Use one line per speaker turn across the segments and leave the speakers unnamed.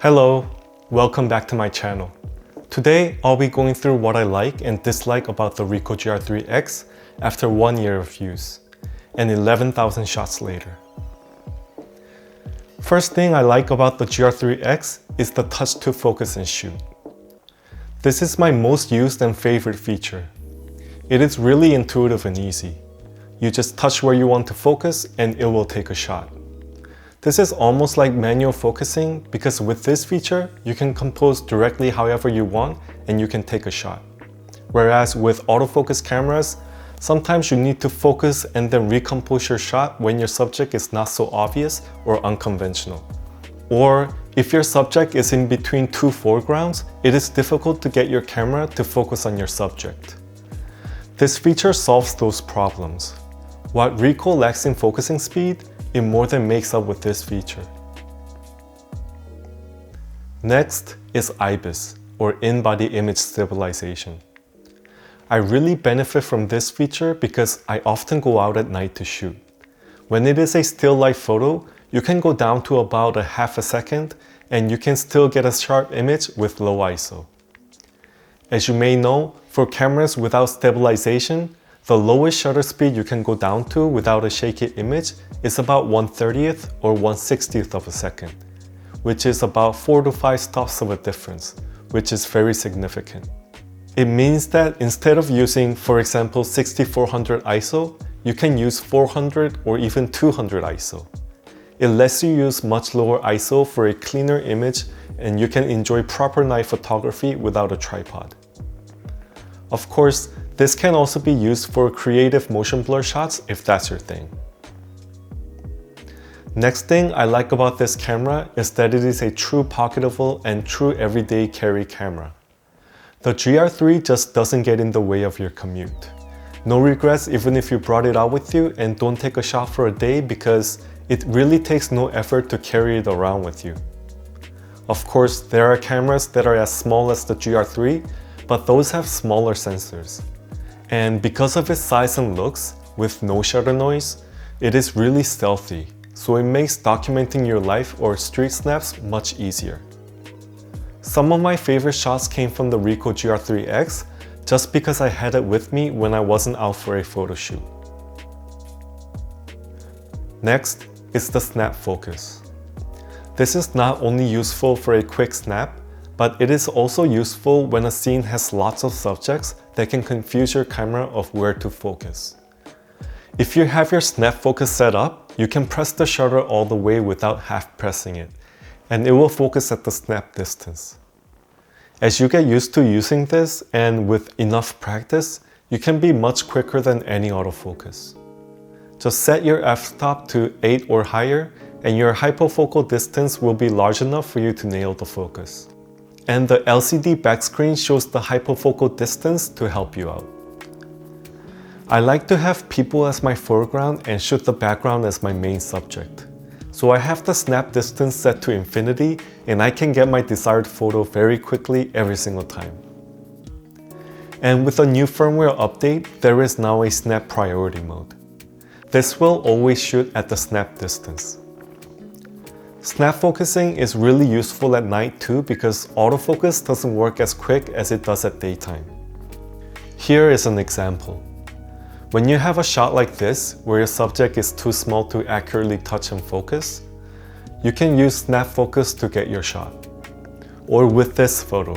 Hello, welcome back to my channel. Today I'll be going through what I like and dislike about the Ricoh GR3X after 1 year of use, and 11,000 shots later. First thing I like about the GR3X is the touch to focus and shoot. This is my most used and favorite feature. It is really intuitive and easy. You just touch where you want to focus and it will take a shot. This is almost like manual focusing because with this feature, you can compose directly however you want and you can take a shot. Whereas with autofocus cameras, sometimes you need to focus and then recompose your shot when your subject is not so obvious or unconventional. Or if your subject is in between two foregrounds, it is difficult to get your camera to focus on your subject. This feature solves those problems. What Ricoh lacks in focusing speed, it more than makes up with this feature. Next is IBIS, or in-body image stabilization. I really benefit from this feature because I often go out at night to shoot. When it is a still life photo, you can go down to about a half a second and you can still get a sharp image with low ISO. As you may know, for cameras without stabilization, the lowest shutter speed you can go down to without a shaky image is about 1/30th or 1/60th of a second, which is about 4 to 5 stops of a difference, which is very significant. It means that instead of using, for example, 6400 ISO, you can use 400 or even 200 ISO. It lets you use much lower ISO for a cleaner image and you can enjoy proper night photography without a tripod. Of course, this can also be used for creative motion blur shots if that's your thing. Next thing I like about this camera is that it is a true pocketable and true everyday carry camera. The GR3 just doesn't get in the way of your commute. No regrets even if you brought it out with you and don't take a shot for a day because it really takes no effort to carry it around with you. Of course, there are cameras that are as small as the GR3, but those have smaller sensors. And because of its size and looks, with no shutter noise, it is really stealthy, so it makes documenting your life or street snaps much easier. Some of my favorite shots came from the Ricoh GR3X just because I had it with me when I wasn't out for a photo shoot. Next is the snap focus. This is not only useful for a quick snap, but it is also useful when a scene has lots of subjects that can confuse your camera of where to focus. If you have your snap focus set up, you can press the shutter all the way without half pressing it, and it will focus at the snap distance. As you get used to using this, and with enough practice, you can be much quicker than any autofocus. Just set your f-stop to 8 or higher, and your hyperfocal distance will be large enough for you to nail the focus. And the LCD backscreen shows the hyperfocal distance to help you out. I like to have people as my foreground and shoot the background as my main subject. So I have the snap distance set to infinity and I can get my desired photo very quickly every single time. And with a new firmware update, there is now a snap priority mode. This will always shoot at the snap distance. Snap focusing is really useful at night too because autofocus doesn't work as quick as it does at daytime. Here is an example. When you have a shot like this, where your subject is too small to accurately touch and focus, you can use snap focus to get your shot. Or with this photo.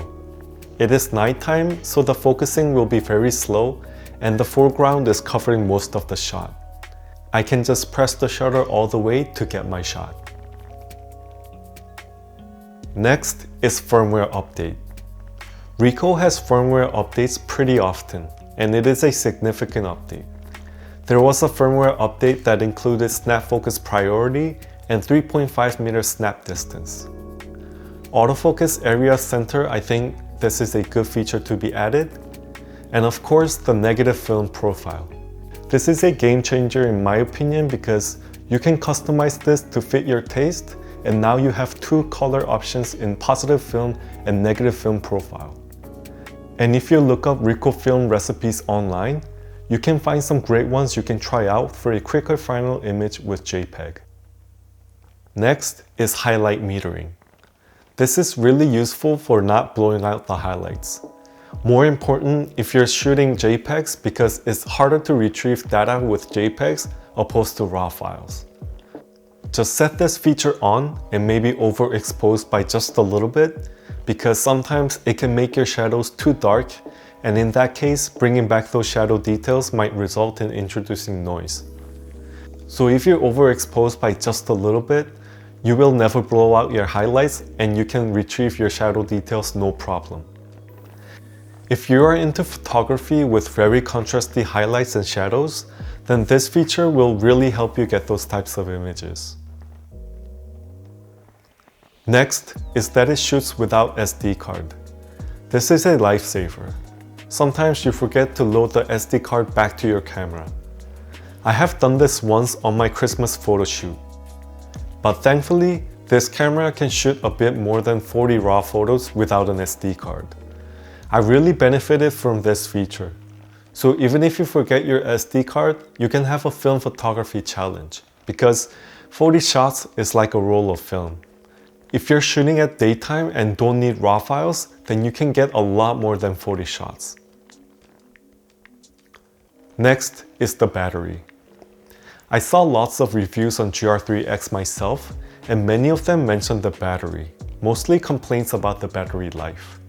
It is nighttime, so the focusing will be very slow and the foreground is covering most of the shot. I can just press the shutter all the way to get my shot. Next is firmware update. Ricoh has firmware updates pretty often, and it is a significant update. There was a firmware update that included snap focus priority and 3.5 meter snap distance. Autofocus area center, I think this is a good feature to be added. And of course, the negative film profile. This is a game changer in my opinion because you can customize this to fit your taste, and now you have two color options in positive film and negative film profile. And if you look up Ricoh film recipes online, you can find some great ones you can try out for a quicker final image with JPEG. Next is highlight metering. This is really useful for not blowing out the highlights. More important if you're shooting JPEGs because it's harder to retrieve data with JPEGs opposed to RAW files. Just set this feature on and maybe overexpose by just a little bit because sometimes it can make your shadows too dark, and in that case, bringing back those shadow details might result in introducing noise. So if you're overexposed by just a little bit, you will never blow out your highlights and you can retrieve your shadow details no problem. If you are into photography with very contrasty highlights and shadows, then this feature will really help you get those types of images. Next is that it shoots without SD card. This is a lifesaver. Sometimes you forget to load the SD card back to your camera. I have done this once on my Christmas photo shoot. But thankfully, this camera can shoot a bit more than 40 RAW photos without an SD card. I really benefited from this feature. So even if you forget your SD card, you can have a film photography challenge because 40 shots is like a roll of film. If you're shooting at daytime and don't need RAW files, then you can get a lot more than 40 shots. Next is the battery. I saw lots of reviews on GR3x myself, and many of them mentioned the battery, mostly complaints about the battery life.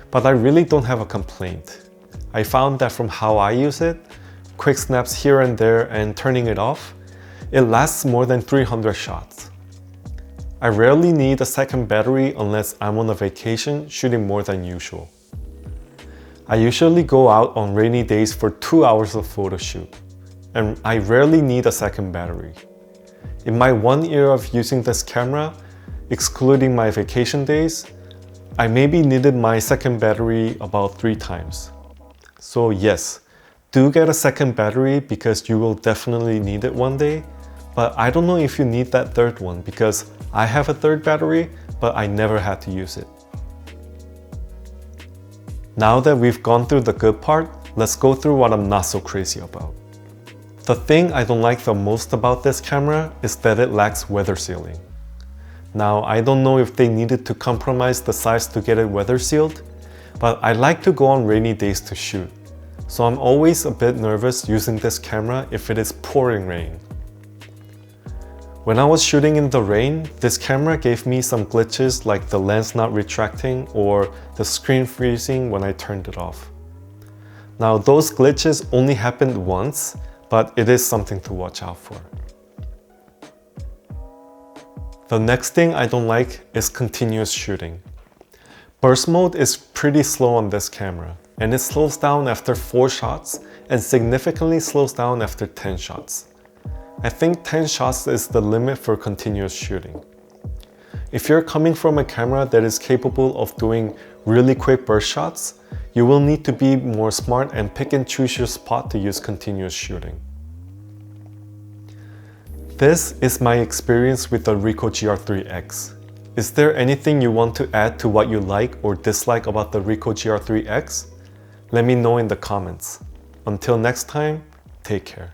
But I really don't have a complaint. I found that from how I use it, quick snaps here and there and turning it off, it lasts more than 300 shots. I rarely need a second battery unless I'm on a vacation shooting more than usual. I usually go out on rainy days for 2 hours of photo shoot, and I rarely need a second battery. In my 1 year of using this camera, excluding my vacation days, I maybe needed my second battery about 3 times. So yes, do get a second battery because you will definitely need it one day, but I don't know if you need that third one because I have a third battery, but I never had to use it. Now that we've gone through the good part, let's go through what I'm not so crazy about. The thing I don't like the most about this camera is that it lacks weather sealing. Now, I don't know if they needed to compromise the size to get it weather sealed, but I like to go on rainy days to shoot. So I'm always a bit nervous using this camera if it is pouring rain. When I was shooting in the rain, this camera gave me some glitches like the lens not retracting or the screen freezing when I turned it off. Now those glitches only happened once, but it is something to watch out for. The next thing I don't like is continuous shooting. Burst mode is pretty slow on this camera, and it slows down after 4 shots and significantly slows down after 10 shots. I think 10 shots is the limit for continuous shooting. If you're coming from a camera that is capable of doing really quick burst shots, you will need to be more smart and pick and choose your spot to use continuous shooting. This is my experience with the Ricoh GR3x. Is there anything you want to add to what you like or dislike about the Ricoh GR3x? Let me know in the comments. Until next time, take care.